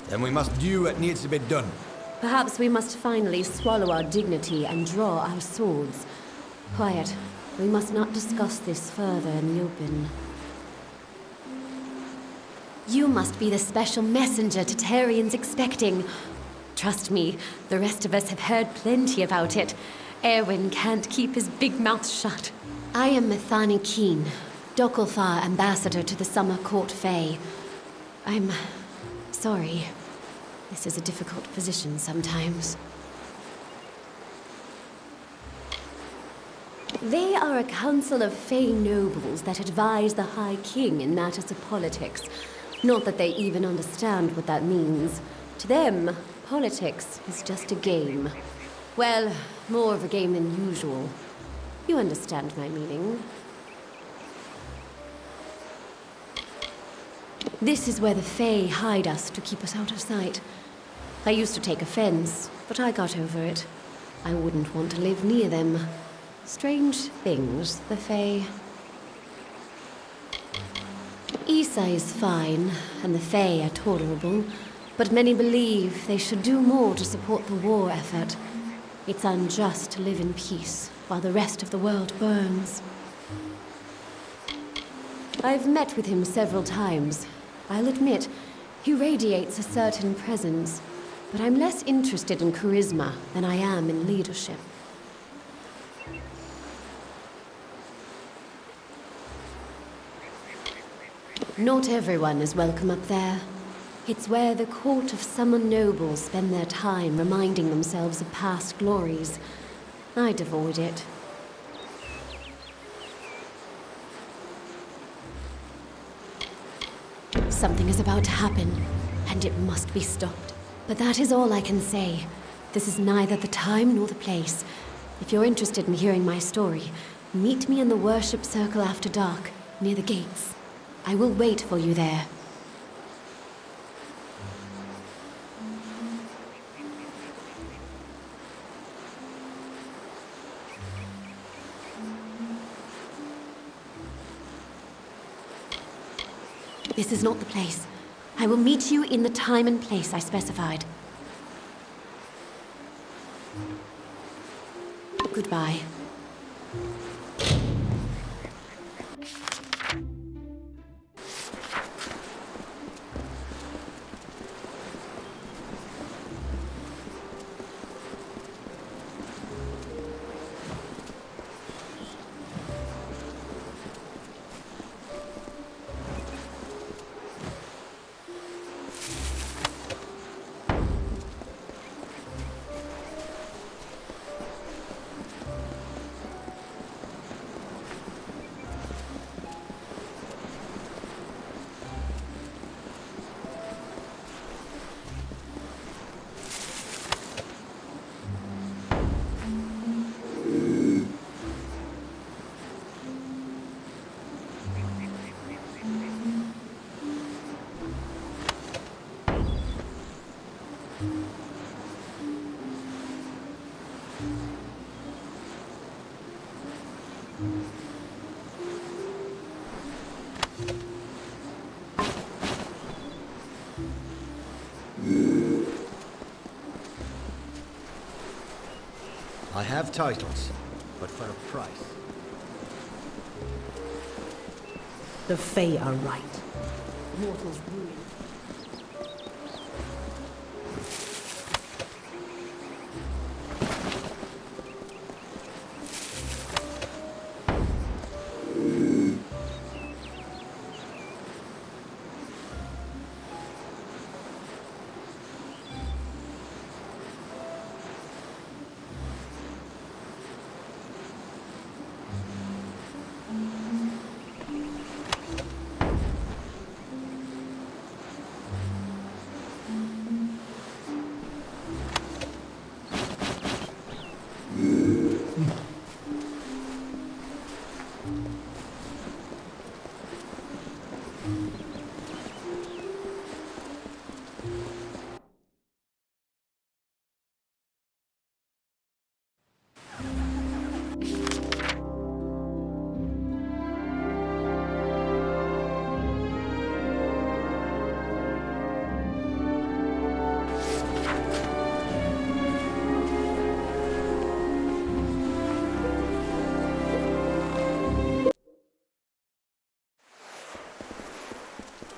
Then we must do what needs to be done. Perhaps we must finally swallow our dignity and draw our swords. Quiet. We must not discuss this further in the open. You must be the special messenger Detyrians expecting. Trust me, the rest of us have heard plenty about it. Erwin can't keep his big mouth shut. I am Methani Keen, Dokelfar ambassador to the Summer Court Fae. I'm sorry. This is a difficult position sometimes. They are a council of Fae nobles that advise the High King in matters of politics. Not that they even understand what that means. To them, politics is just a game. Well, more of a game than usual. You understand my meaning. This is where the Fae hide us to keep us out of sight. I used to take offense, but I got over it. I wouldn't want to live near them. Strange things, the Fae. Issa is fine, and the Fae are tolerable, but many believe they should do more to support the war effort. It's unjust to live in peace while the rest of the world burns. I've met with him several times. I'll admit, he radiates a certain presence, but I'm less interested in charisma than I am in leadership. Not everyone is welcome up there. It's where the court of summer nobles spend their time reminding themselves of past glories. I'd avoid it. Something is about to happen, and it must be stopped. But that is all I can say. This is neither the time nor the place. If you're interested in hearing my story, meet me in the worship circle after dark, near the gates. I will wait for you there. This is not the place. I will meet you in the time and place I specified. Goodbye. I have titles, but for a price. The Fae are right. Mortals rule.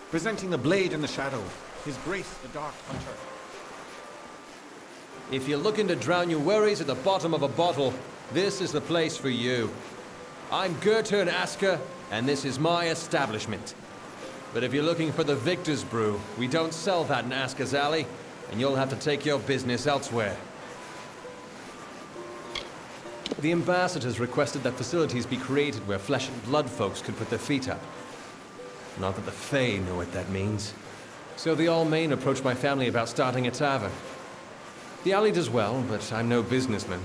presenting the blade in the shadow, his grace the Dark Hunter. If you're looking to drown your worries at the bottom of a bottle, this is the place for you. I'm Gurturn Asker, and this is my establishment. But if you're looking for the Victor's Brew, we don't sell that in Asker's Alley, and you'll have to take your business elsewhere. The ambassadors requested that facilities be created where flesh and blood folks could put their feet up. Not that the Fae know what that means. So the Almain approached my family about starting a tavern. The alley does well, but I'm no businessman.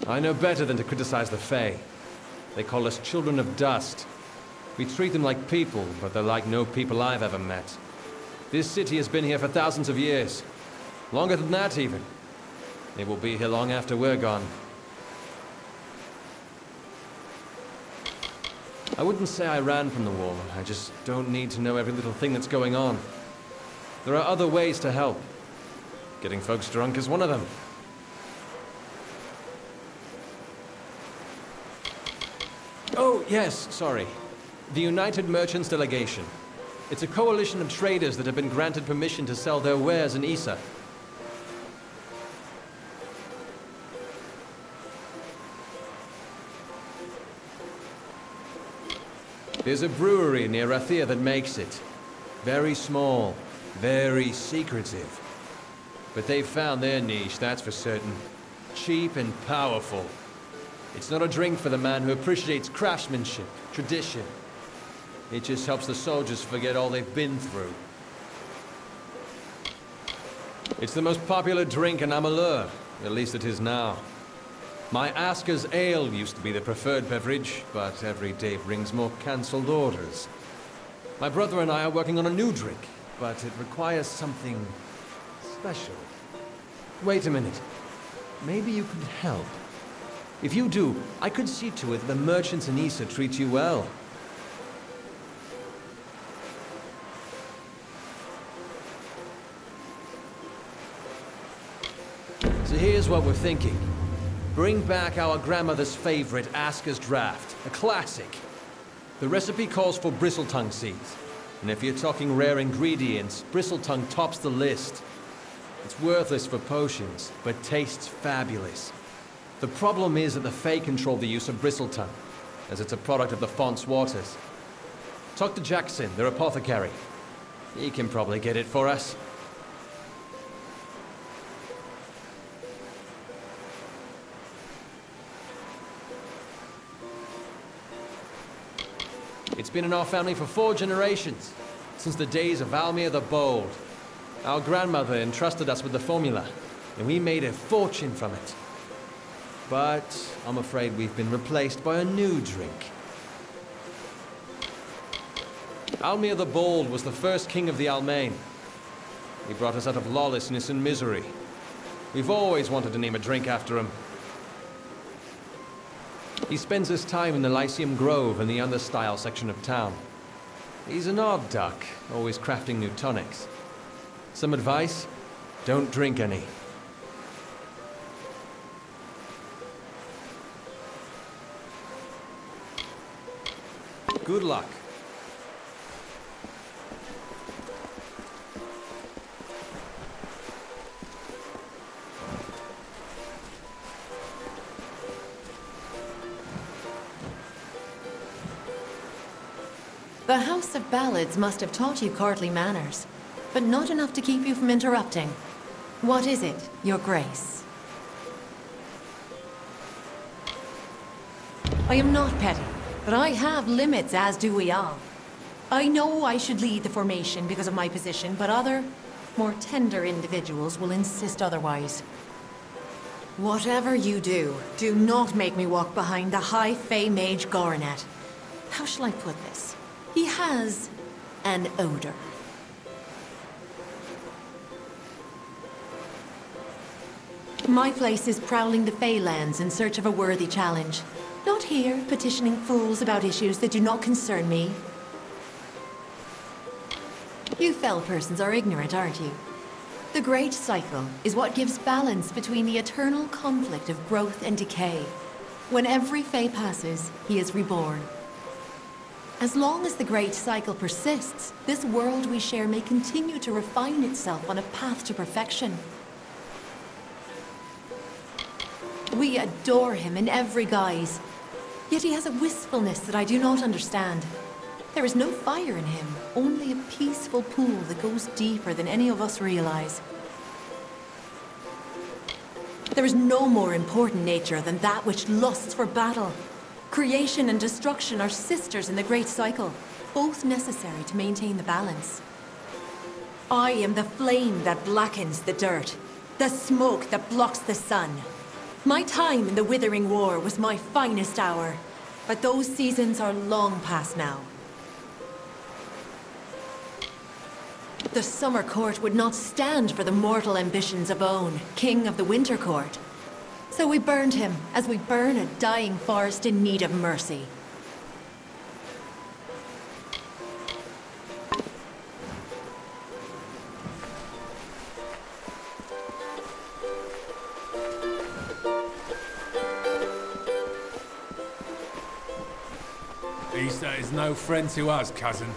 I know better than to criticize the Fae. They call us children of dust. We treat them like people, but they're like no people I've ever met. This city has been here for thousands of years. Longer than that, even. It will be here long after we're gone. I wouldn't say I ran from the war. I just don't need to know every little thing that's going on. There are other ways to help. Getting folks drunk is one of them. Oh, yes, sorry. The United Merchants Delegation. It's a coalition of traders that have been granted permission to sell their wares in Issa. There's a brewery near Rathir that makes it. Very small, very secretive. But they've found their niche, that's for certain. Cheap and powerful. It's not a drink for the man who appreciates craftsmanship, tradition. It just helps the soldiers forget all they've been through. It's the most popular drink in Amalur, at least it is now. My Asker's Ale used to be the preferred beverage, but every day brings more cancelled orders. My brother and I are working on a new drink, but it requires something special. Wait a minute. Maybe you could help. If you do, I could see to it that the merchants in Issa treat you well. So here's what we're thinking. Bring back our grandmother's favorite, Asker's Draft, a classic. The recipe calls for bristletongue seeds. And if you're talking rare ingredients, bristletongue tops the list. It's worthless for potions, but tastes fabulous. The problem is that the Fae control the use of bristletongue, as it's a product of the Font's waters. Talk to Jackson, their apothecary. He can probably get it for us. It's been in our family for 4 generations, since the days of Almir the Bold. Our grandmother entrusted us with the formula, and we made a fortune from it. But I'm afraid we've been replaced by a new drink. Almir the Bold was the first king of the Almain. He brought us out of lawlessness and misery. We've always wanted to name a drink after him. He spends his time in the Lyceum Grove in the understyle section of town. He's an odd duck, always crafting new tonics. Some advice? Don't drink any. Good luck. The House of Ballads must have taught you courtly manners, but not enough to keep you from interrupting. What is it, Your Grace? I am not petty, but I have limits, as do we all. I know I should lead the formation because of my position, but other, more tender individuals will insist otherwise. Whatever you do, do not make me walk behind the High Fae Mage Goronet. How shall I put this? He has an odor. My place is prowling the Feylands in search of a worthy challenge. Not here, petitioning fools about issues that do not concern me. You fell persons are ignorant, aren't you? The Great Cycle is what gives balance between the eternal conflict of growth and decay. When every Fae passes, he is reborn. As long as the great cycle persists, this world we share may continue to refine itself on a path to perfection. We adore him in every guise, yet he has a wistfulness that I do not understand. There is no fire in him, only a peaceful pool that goes deeper than any of us realize. There is no more important nature than that which lusts for battle. Creation and destruction are sisters in the great cycle, both necessary to maintain the balance. I am the flame that blackens the dirt, the smoke that blocks the sun. My time in the Withering War was my finest hour, but those seasons are long past now. The Summer Court would not stand for the mortal ambitions of Own, King of the Winter Court. So we burned him, as we burn a dying forest in need of mercy. Issa is no friend to us, cousin.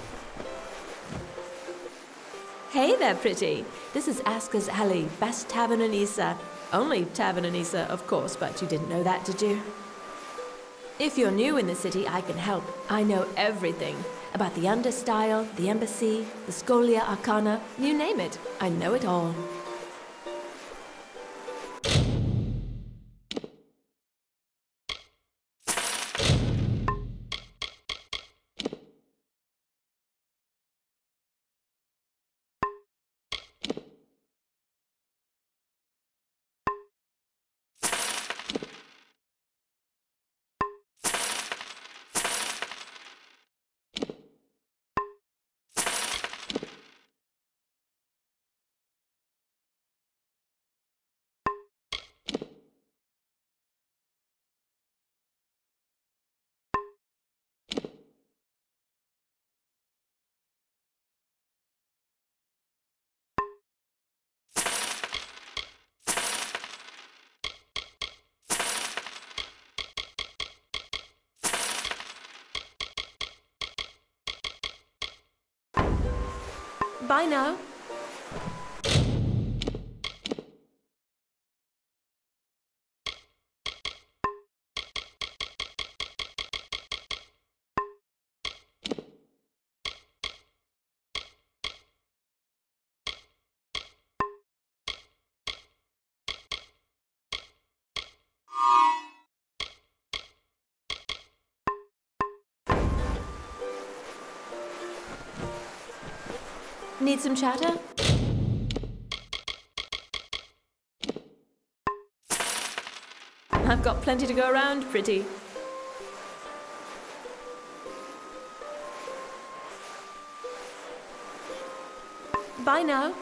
Hey there, pretty. This is Asker's Alley, best tavern in Issa. Only tavern in Issa, of course, but you didn't know that, did you? If you're new in the city, I can help. I know everything. About the Understyle, the Embassy, the Scholia Arcana, you name it. I know it all. Bye now. Need some chatter? I've got plenty to go around, pretty. Bye now.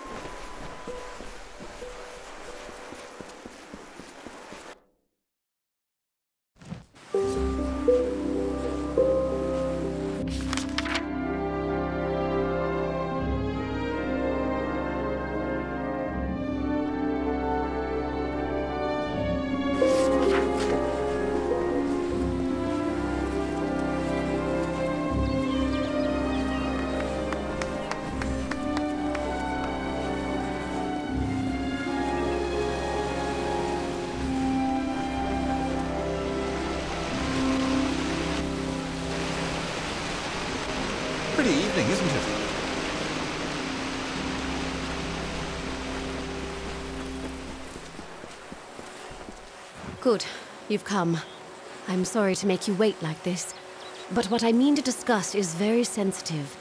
Pretty evening, isn't it? Good. You've come. I'm sorry to make you wait like this, but what I mean to discuss is very sensitive.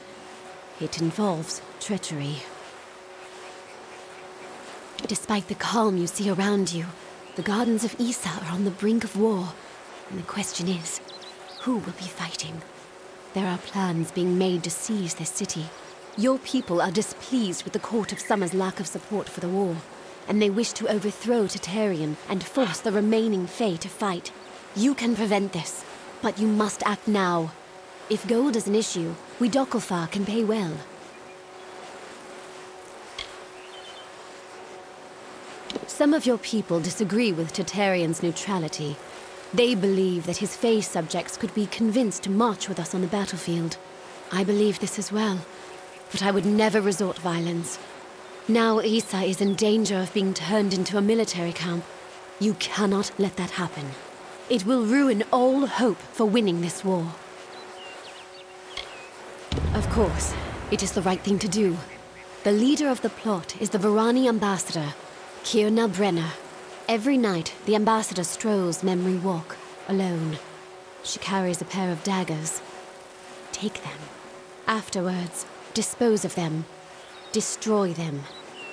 It involves treachery. Despite the calm you see around you, the gardens of Issa are on the brink of war, and the question is, who will be fighting? There are plans being made to seize this city. Your people are displeased with the Court of Summer's lack of support for the war, and they wish to overthrow Detyre and force the remaining Fae to fight. You can prevent this, but you must act now. If gold is an issue, we Dokkelfar can pay well. Some of your people disagree with Detyre's neutrality. They believe that his Fae subjects could be convinced to march with us on the battlefield. I believe this as well, but I would never resort violence. Now Isa is in danger of being turned into a military camp. You cannot let that happen. It will ruin all hope for winning this war. Of course, it is the right thing to do. The leader of the plot is the Varani ambassador, Kirna Brenner. Every night, the ambassador strolls Memory Walk, alone. She carries a pair of daggers. Take them. Afterwards, dispose of them. Destroy them.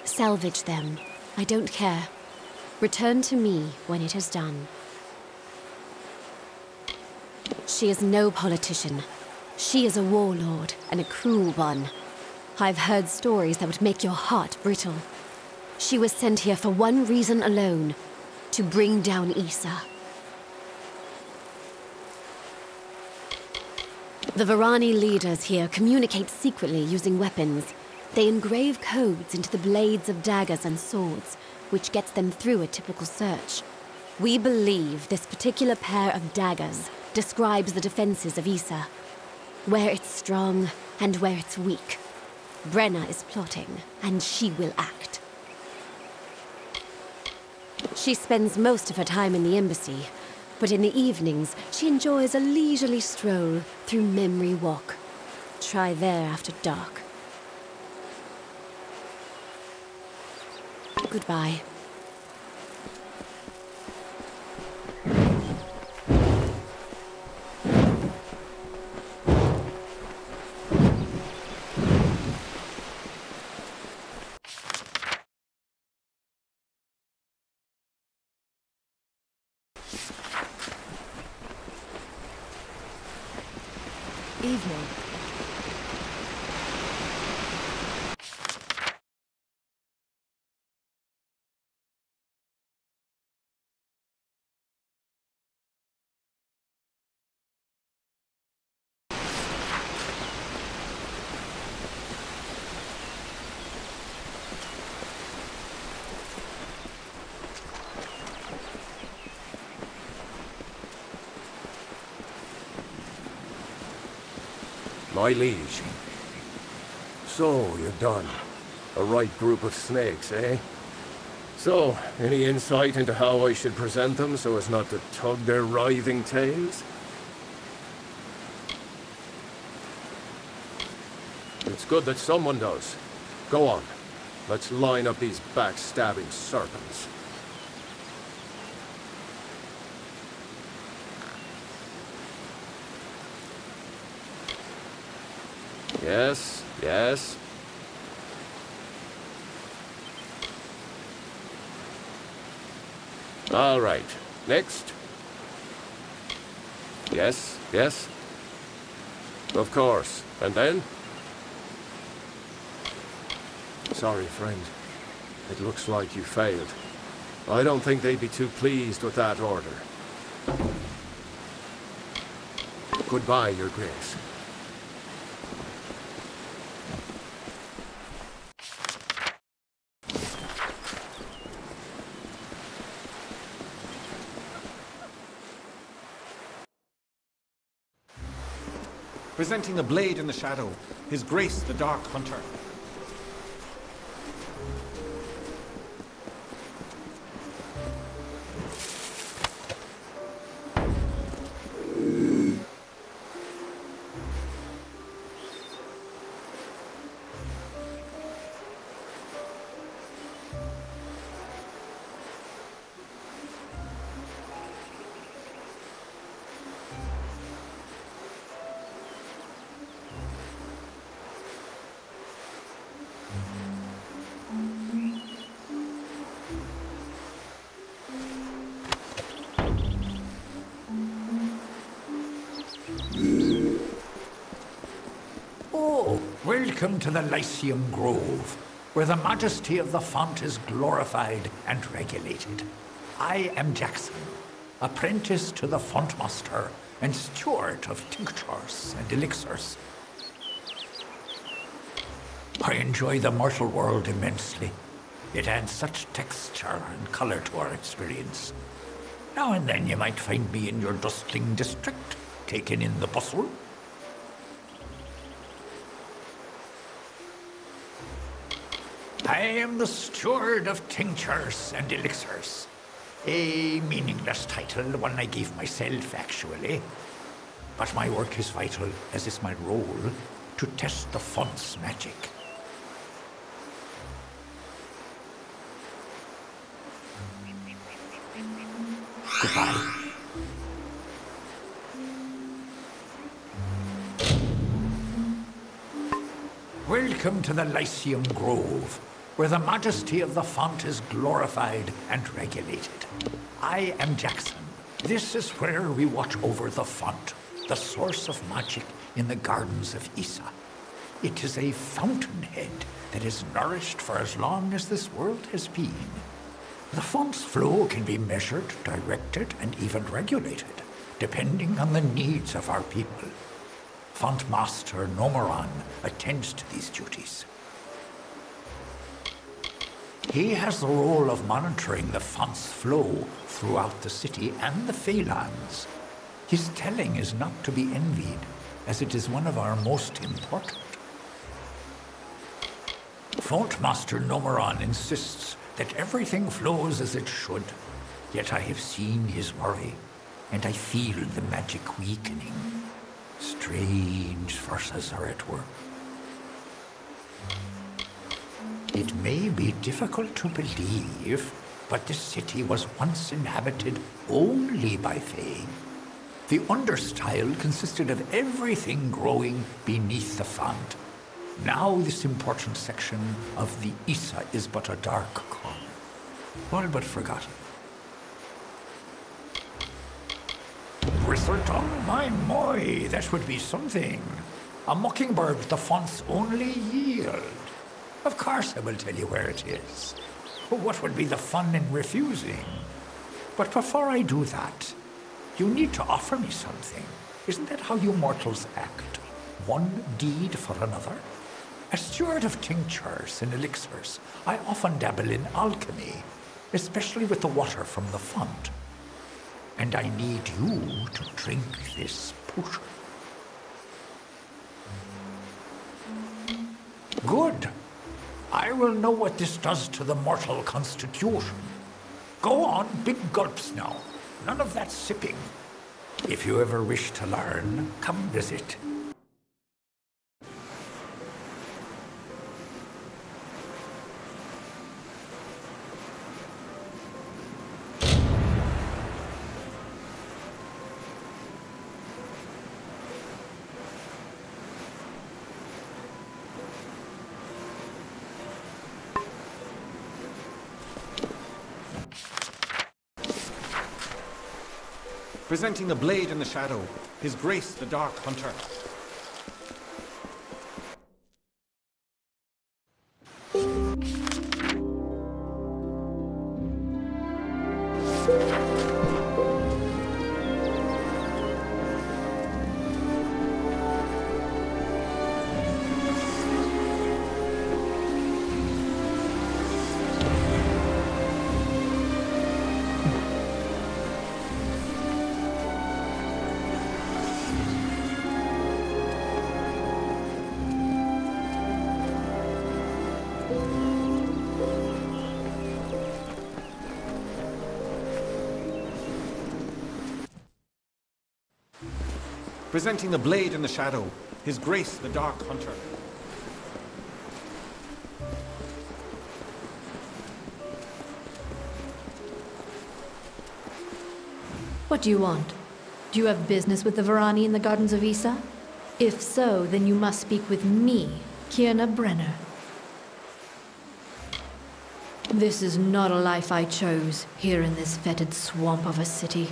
Salvage them. I don't care. Return to me when it is done. She is no politician. She is a warlord, and a cruel one. I've heard stories that would make your heart brittle. She was sent here for one reason alone, to bring down Isa. The Varani leaders here communicate secretly using weapons. They engrave codes into the blades of daggers and swords, which gets them through a typical search. We believe this particular pair of daggers describes the defenses of Isa, where it's strong and where it's weak. Brenna is plotting, and she will act. She spends most of her time in the embassy, but in the evenings, she enjoys a leisurely stroll through Memory Walk. Try there after dark. Goodbye. Evening. My liege. So, you're done. A right group of snakes, eh? So, any insight into how I should present them so as not to tug their writhing tails? It's good that someone does. Go on. Let's line up these backstabbing serpents. Yes, yes. All right. Next. Yes, yes. Of course. And then? Sorry, friend. It looks like you failed. I don't think they'd be too pleased with that order. Goodbye, Your Grace. Presenting a blade in the shadow, His Grace the Dark Hunter. Welcome to the Lyceum Grove, where the majesty of the font is glorified and regulated. I am Jackson, apprentice to the font master and steward of tinctures and elixirs. I enjoy the mortal world immensely. It adds such texture and color to our experience. Now and then you might find me in your dustling district, taking in the bustle. I am the steward of tinctures and elixirs. A meaningless title, one I gave myself, actually. But my work is vital, as is my role, to test the font's magic. Goodbye. Welcome to the Lyceum Grove, where the majesty of the font is glorified and regulated. I am Jackson. This is where we watch over the font, the source of magic in the gardens of Issa. It is a fountainhead that is nourished for as long as this world has been. The font's flow can be measured, directed, and even regulated, depending on the needs of our people. Font Master Nomoran attends to these duties. He has the role of monitoring the font's flow throughout the city and the Phalanx. His telling is not to be envied, as it is one of our most important. Font Master Nomoran insists that everything flows as it should, yet I have seen his worry, and I feel the magic weakening. Strange forces are at work. It may be difficult to believe, but this city was once inhabited only by Fae. The understyle consisted of everything growing beneath the font. Now this important section of the Issa is but a dark corner, all but forgotten. Bristletongue, my, that would be something. A mockingbird with the font's only yield. Of course I will tell you where it is. What would be the fun in refusing? But before I do that, you need to offer me something. Isn't that how you mortals act? One deed for another? As steward of tinctures and elixirs, I often dabble in alchemy, especially with the water from the font. And I need you to drink this potion. Good. I will know what this does to the mortal constitution. Go on, big gulps now. None of that sipping. If you ever wish to learn, come visit. Presenting the blade in the shadow, His Grace the Dark Hunter. Presenting the blade in the shadow, His Grace the Dark Hunter. What do you want? Do you have business with the Varani in the Gardens of Issa? If so, then you must speak with me, Kierna Brenner. This is not a life I chose, here in this fetid swamp of a city.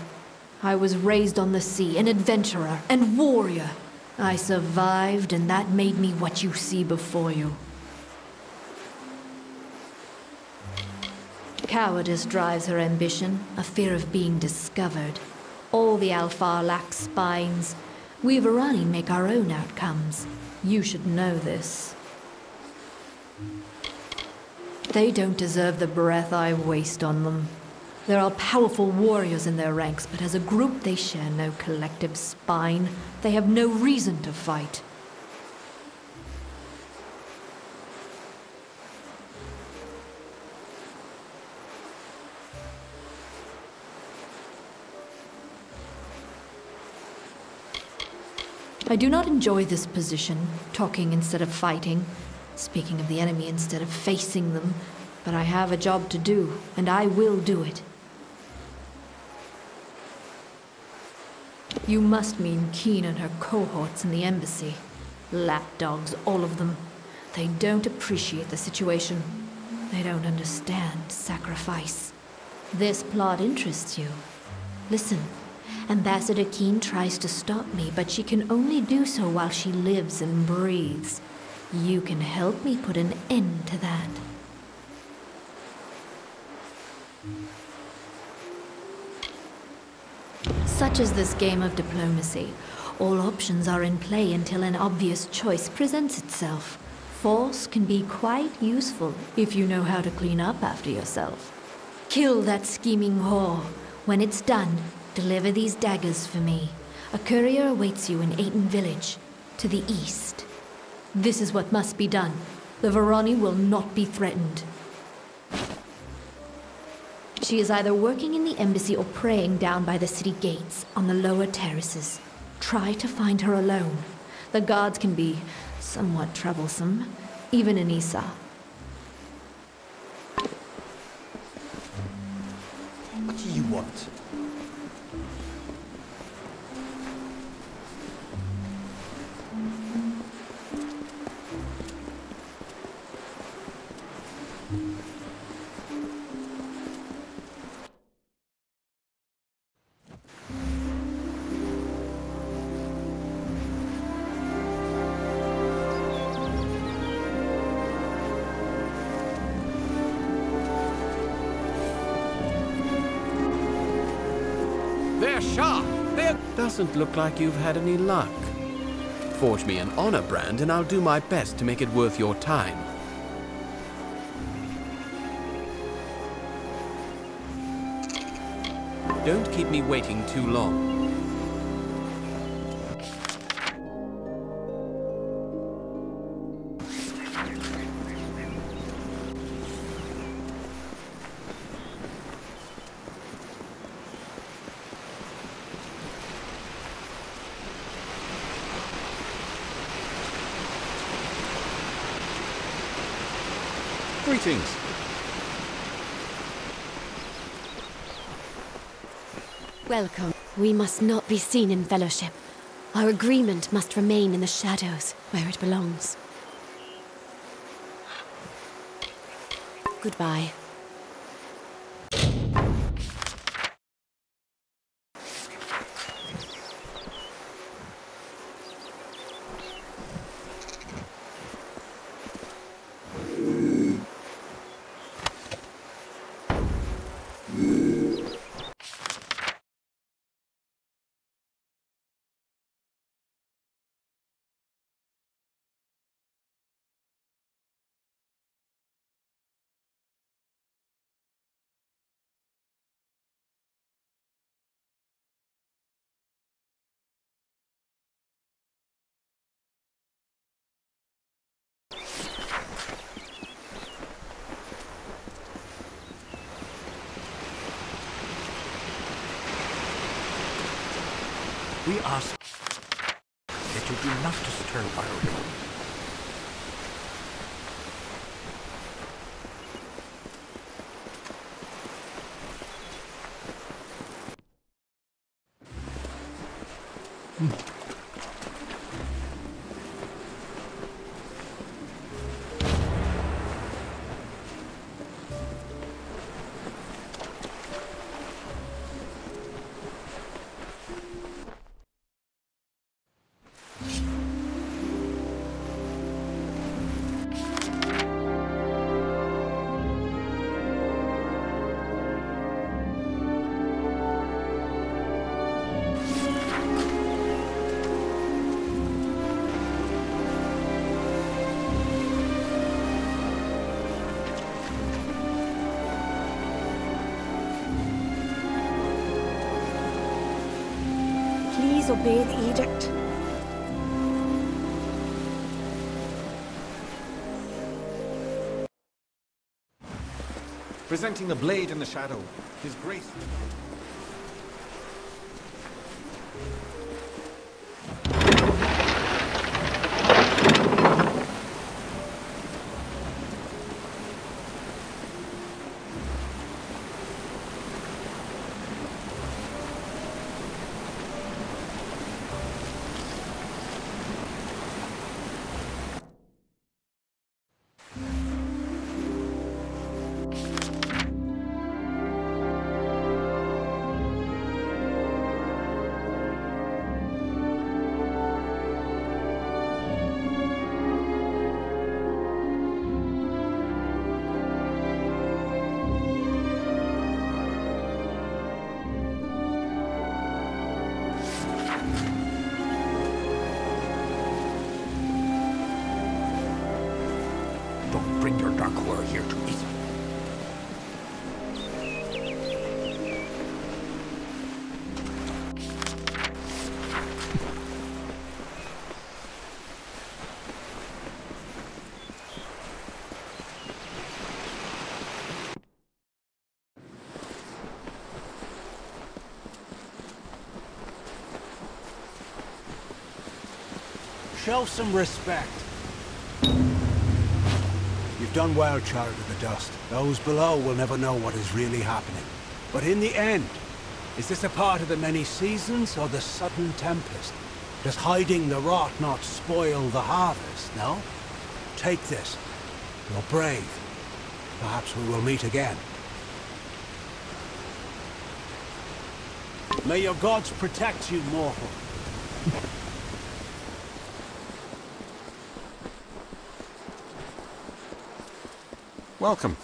I was raised on the sea, an adventurer and warrior. I survived, and that made me what you see before you. Cowardice drives her ambition, a fear of being discovered. All the Alfar lack spines. We Varani make our own outcomes. You should know this. They don't deserve the breath I waste on them. There are powerful warriors in their ranks, but as a group they share no collective spine. They have no reason to fight. I do not enjoy this position, talking instead of fighting, speaking of the enemy instead of facing them, but I have a job to do, and I will do it. You must mean Keen and her cohorts in the embassy. Lapdogs, all of them. They don't appreciate the situation. They don't understand sacrifice. This plot interests you. Listen, Ambassador Keen tries to stop me, but she can only do so while she lives and breathes. You can help me put an end to that. Such is this game of diplomacy. All options are in play until an obvious choice presents itself. Force can be quite useful if you know how to clean up after yourself. Kill that scheming whore. When it's done, deliver these daggers for me. A courier awaits you in Aiden village, to the east. This is what must be done. The Varani will not be threatened. She is either working in the embassy or praying down by the city gates on the lower terraces. Try to find her alone. The guards can be somewhat troublesome, even in Issa. What do you want? They're sharp. Doesn't look like you've had any luck. Forge me an honor brand and I'll do my best to make it worth your time. Don't keep me waiting too long. Greetings. Welcome. We must not be seen in fellowship. Our agreement must remain in the shadows, where it belongs. Goodbye. We ask that you do not disturb our ritual. Please obey the edict. Presenting the blade in the shadow, His Grace. Don't bring your dark horror here to Ether. Show some respect. You've done well, Child of the Dust. Those below will never know what is really happening. But in the end, is this a part of the many seasons or the sudden tempest? Does hiding the rot not spoil the harvest, no? Take this. You're brave. Perhaps we will meet again. May your gods protect you, mortal. Welcome.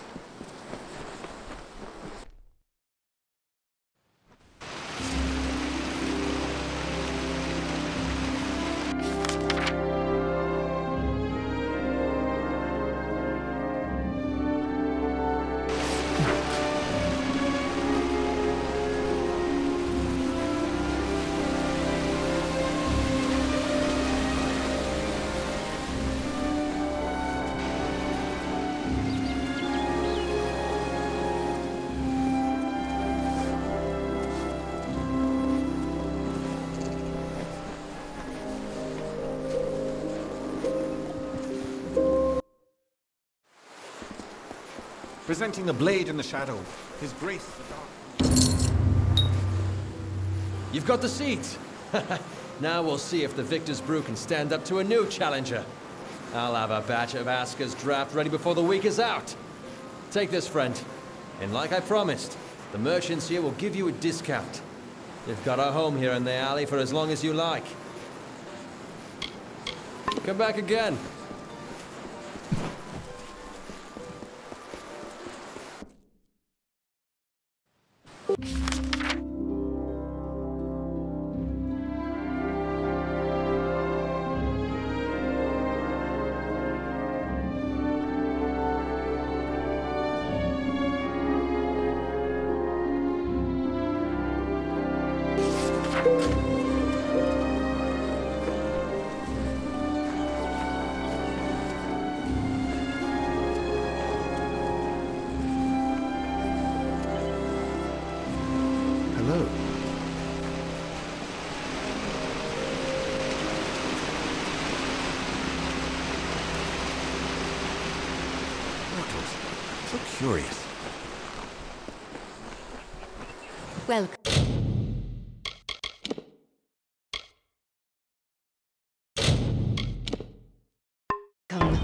Presenting the blade in the shadow, his grace the dark. You've got the seat. Now we'll see if the Victor's Brew can stand up to a new challenger. I'll have a batch of Aska's draft ready before the week is out. Take this, friend. And like I promised, the merchants here will give you a discount. You've got a home here in the alley for as long as you like. Come back again. Hello. Mortals. So curious. Welcome. Come.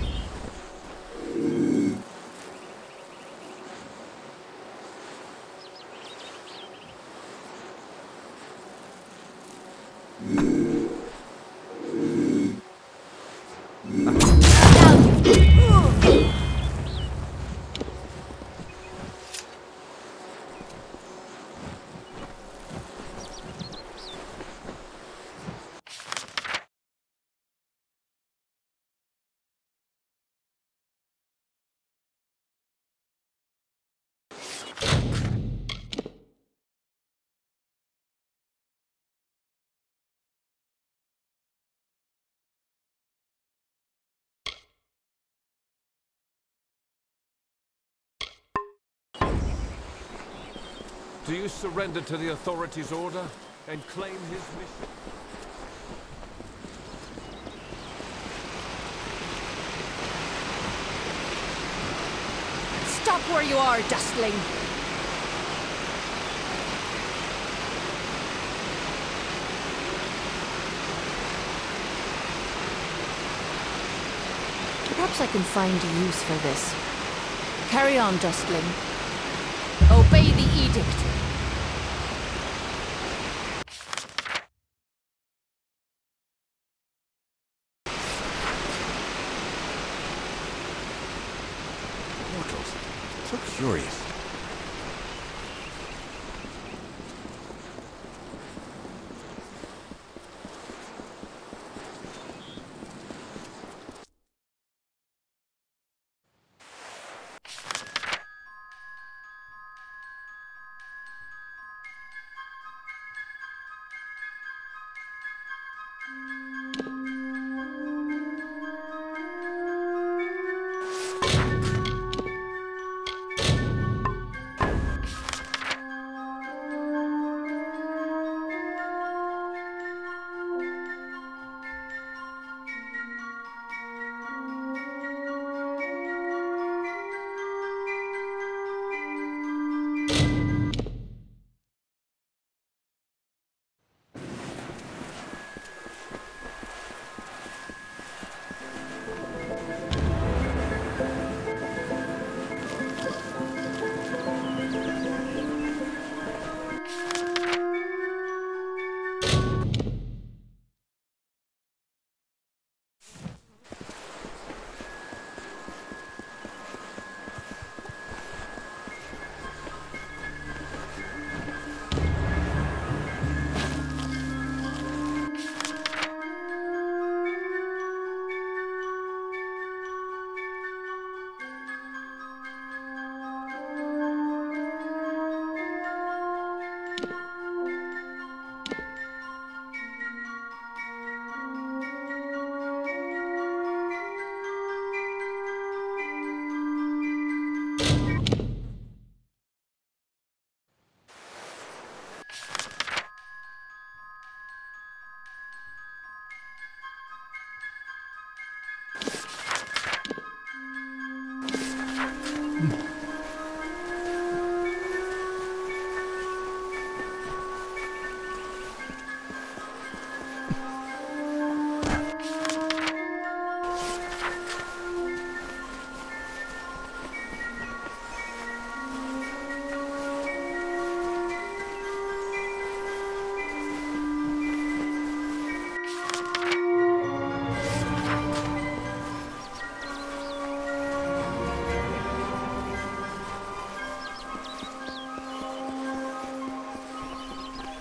Do you surrender to the authorities' order and claim his mission? Stop where you are, dustling! Perhaps I can find a use for this. Carry on, dustling. Obey the edict. Mortals. So curious.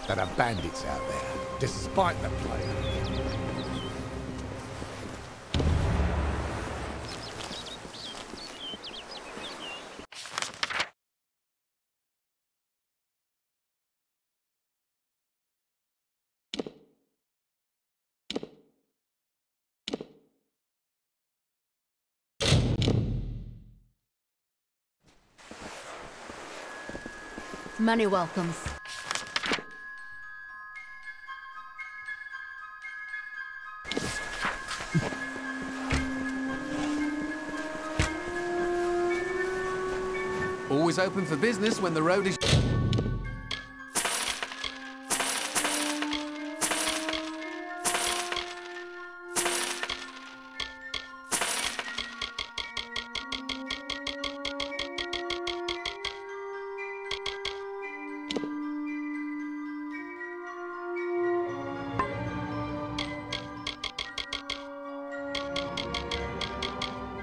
There are bandits out there, despite the plague. Many welcomes. Always open for business when the road is...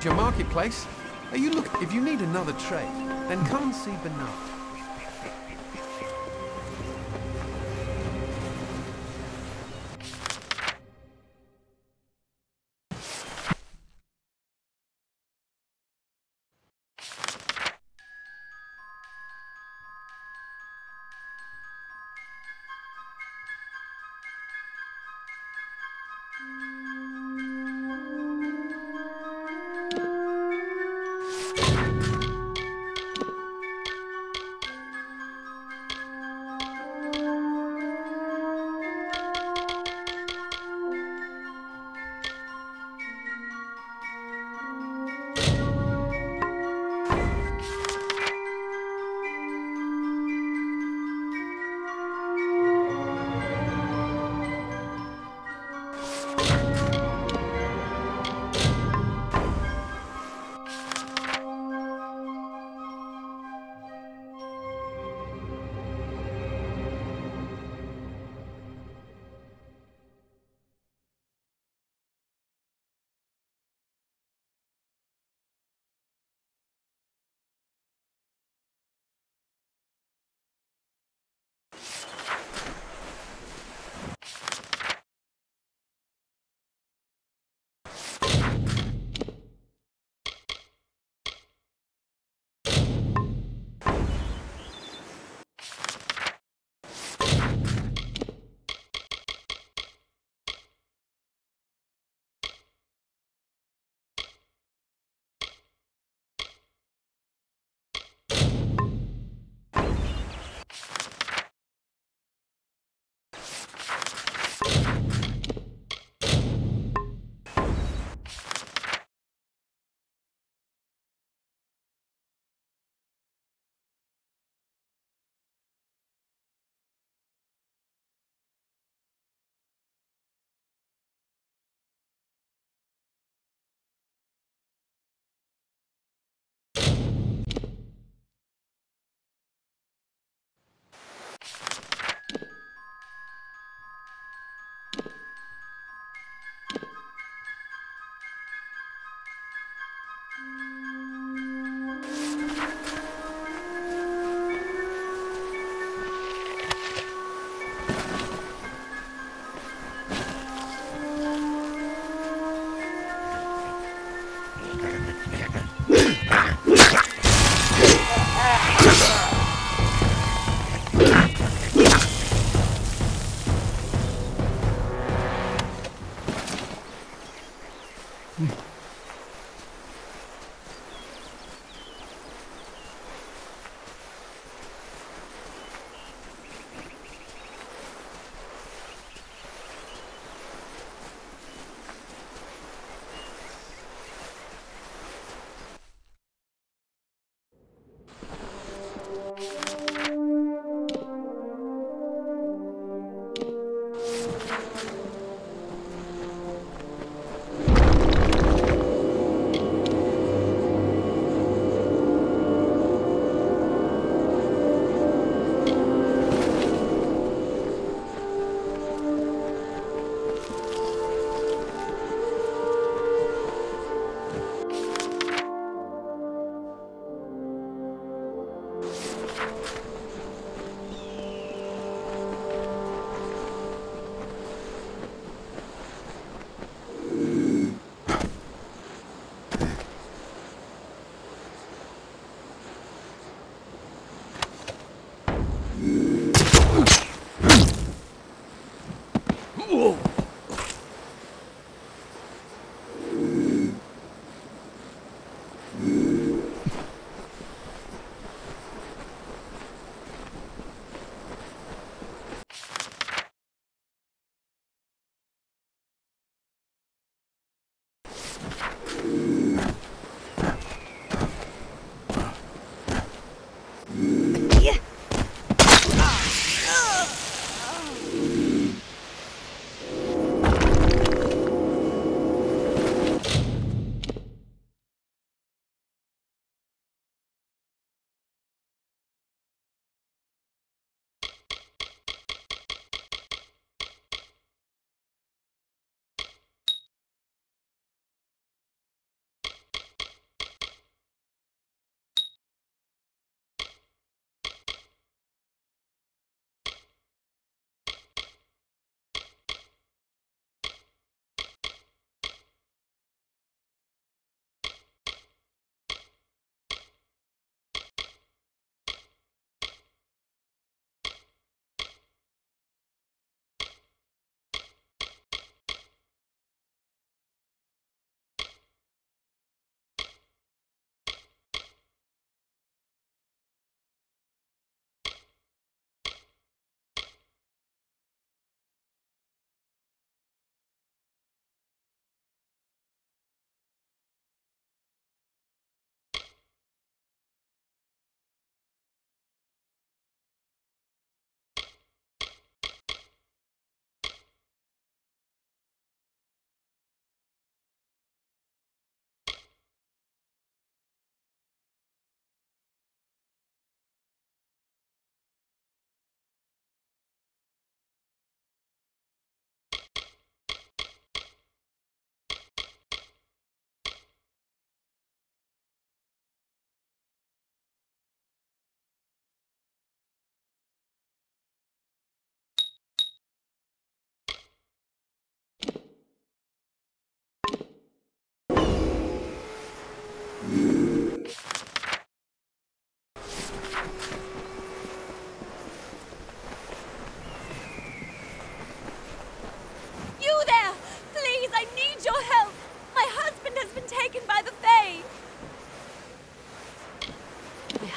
Your marketplace? Are you look? If you need another trade, then come and see Bernard.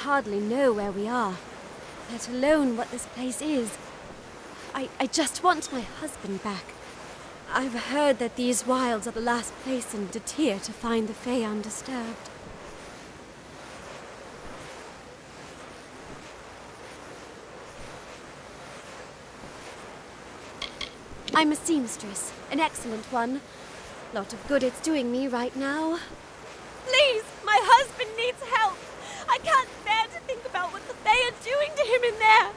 hardly know where we are, let alone what this place is. I just want my husband back. I've heard that these wilds are the last place in Detyre to find the Fae undisturbed. I'm a seamstress, an excellent one. Lot of good it's doing me right now. Please, my husband needs help. I can't bear to think about what the Fae are doing to him in there.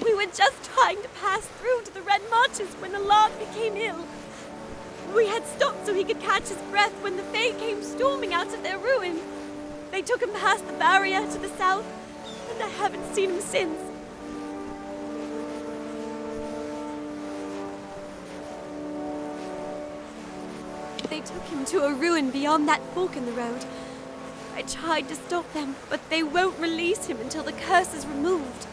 We were just trying to pass through to the Red Marches when Amalur became ill. We had stopped so he could catch his breath when the Fae came storming out of their ruin. They took him past the barrier to the south, and I haven't seen him since. They took him to a ruin beyond that fork in the road. I tried to stop them, but they won't release him until the curse is removed.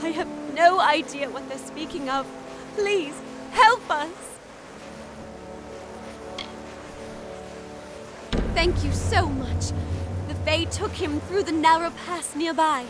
I have no idea what they're speaking of. Please, help us! Thank you so much. The Fae took him through the narrow pass nearby.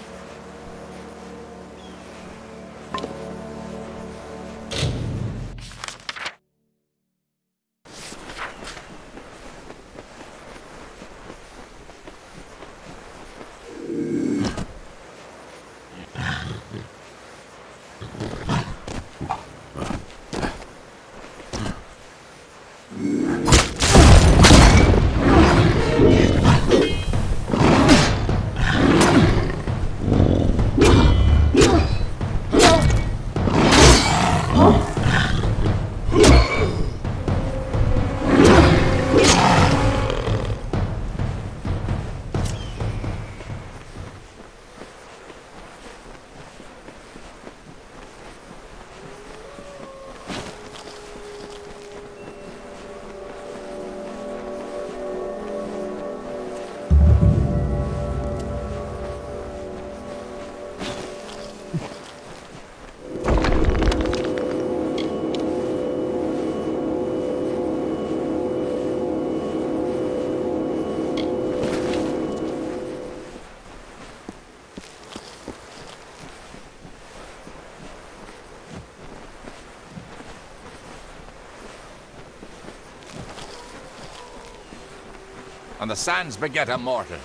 And the sands beget a mortal.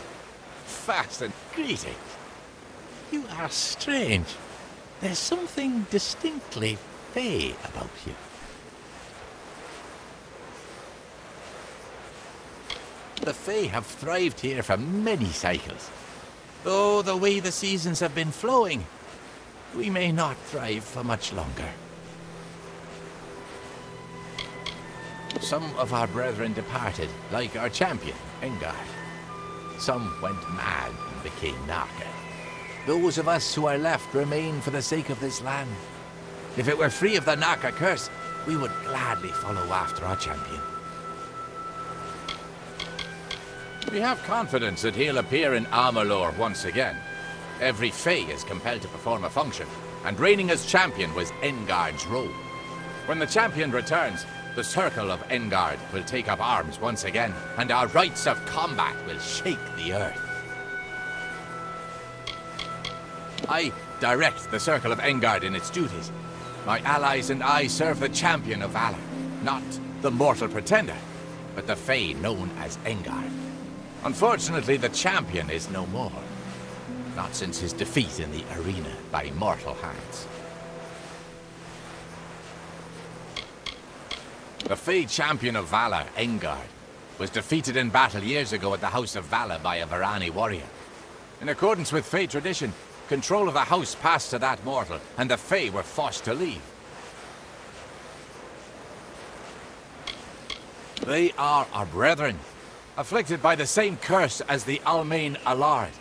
Fast and greeting. You are strange. There's something distinctly Fae about you. The Fae have thrived here for many cycles. Though the way the seasons have been flowing, we may not thrive for much longer. Some of our brethren departed, like our champion, Engard. Some went mad and became Narca. Those of us who are left remain for the sake of this land. If it were free of the Narca curse, we would gladly follow after our champion. We have confidence that he'll appear in Amalur once again. Every Fae is compelled to perform a function, and reigning as champion was Engard's role. When the champion returns, the circle of Engard will take up arms once again, and our rites of combat will shake the earth. I direct the circle of Engard in its duties. My allies and I serve the champion of valor, not the mortal pretender, but the Fae known as Engard. Unfortunately, the champion is no more. Not since his defeat in the arena by mortal hands. The Fae champion of valor, Engard, was defeated in battle years ago at the House of Valor by a Varani warrior. In accordance with Fae tradition, control of the house passed to that mortal, and the Fae were forced to leave. They are our brethren, afflicted by the same curse as the Almain Allard.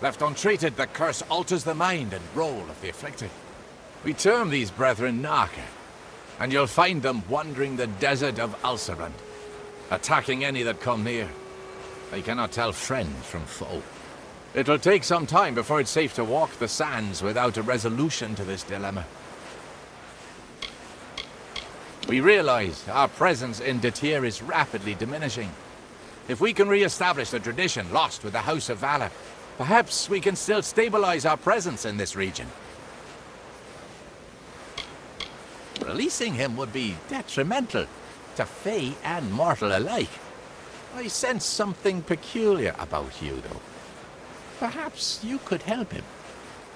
Left untreated, the curse alters the mind and role of the afflicted. We term these brethren Narca, and you'll find them wandering the desert of Ulcerand, attacking any that come near. They cannot tell friend from foe. It'll take some time before it's safe to walk the sands without a resolution to this dilemma. We realize our presence in Detyre is rapidly diminishing. If we can re-establish the tradition lost with the House of Valor, perhaps we can still stabilize our presence in this region. Releasing him would be detrimental to Fae and mortal alike. I sense something peculiar about you, though. Perhaps you could help him.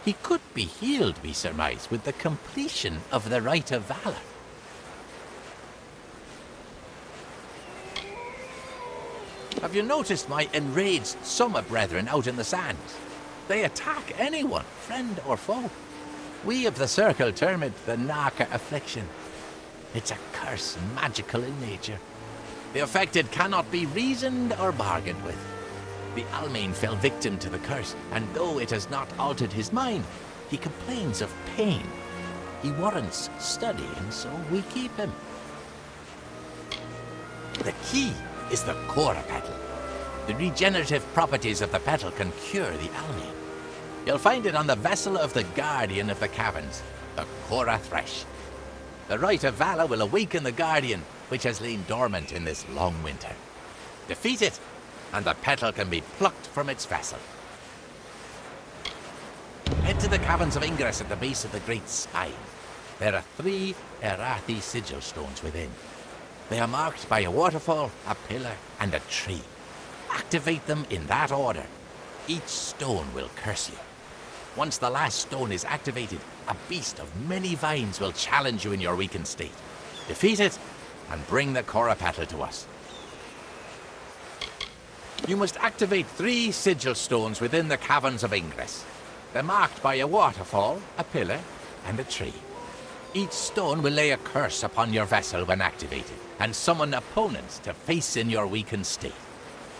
He could be healed, we surmise, with the completion of the Rite of Valor. Have you noticed my enraged summer brethren out in the sands? They attack anyone, friend or foe. We of the Circle term it the Narca Affliction. It's a curse magical in nature. The affected cannot be reasoned or bargained with. The Almain fell victim to the curse, and though it has not altered his mind, he complains of pain. He warrants studying, so we keep him. The key is the Cora Petal. The regenerative properties of the petal can cure the Almain. You'll find it on the vessel of the Guardian of the Caverns, the Cora Thresh. The Rite of Valor will awaken the Guardian, which has lain dormant in this long winter. Defeat it, and the petal can be plucked from its vessel. Head to the Caverns of Ingress at the base of the Great Spine. There are 3 Erathi sigil stones within. They are marked by a waterfall, a pillar, and a tree. Activate them in that order. Each stone will curse you. Once the last stone is activated, a beast of many vines will challenge you in your weakened state. Defeat it, and bring the Cora Petal to us. You must activate 3 sigil stones within the Caverns of Ingress. They're marked by a waterfall, a pillar, and a tree. Each stone will lay a curse upon your vessel when activated, and summon opponents to face in your weakened state.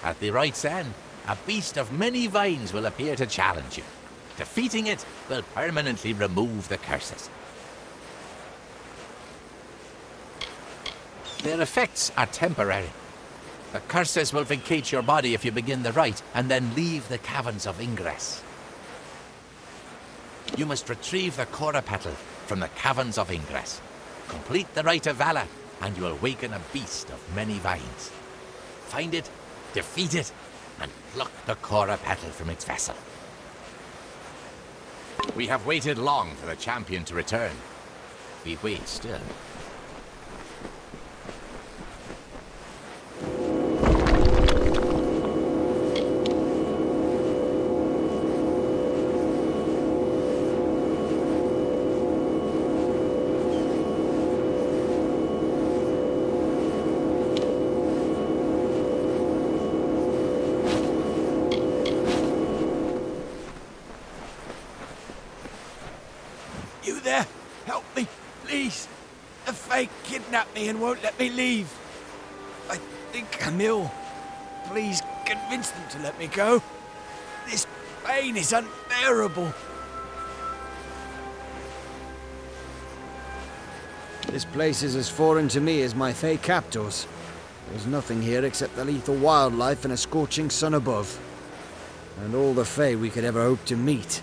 At the rite's end, a beast of many vines will appear to challenge you. Defeating it will permanently remove the curses. Their effects are temporary. The curses will vacate your body if you begin the rite, and then leave the Caverns of Ingress. You must retrieve the Cora Petal from the Caverns of Ingress. Complete the Rite of Valor, and you will awaken a beast of many vines. Find it, defeat it, and pluck the Cora Petal from its vessel. We have waited long for the champion to return. We wait still. You there? Help me, please. The Fae kidnapped me and won't let me leave. I think I'm ill. Please convince them to let me go. This pain is unbearable. This place is as foreign to me as my Fae captors. There's nothing here except the lethal wildlife and a scorching sun above. And all the Fae we could ever hope to meet.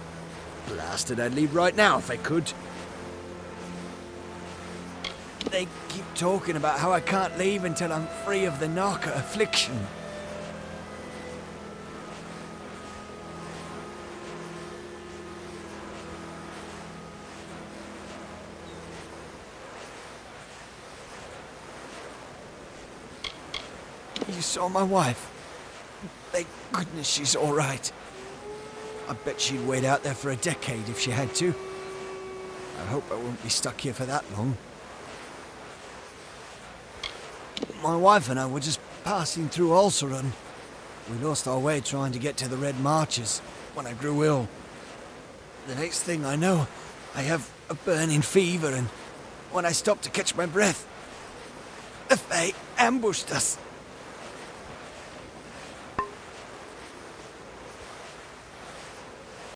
Blasted, I'd leave right now if I could. They keep talking about how I can't leave until I'm free of the Narca Affliction. You saw my wife. Thank goodness she's all right. I bet she'd wait out there for a decade if she had to. I hope I won't be stuck here for that long. My wife and I were just passing through Ulceron. We lost our way trying to get to the Red Marches when I grew ill. The next thing I know, I have a burning fever, and when I stopped to catch my breath, the Fae ambushed us.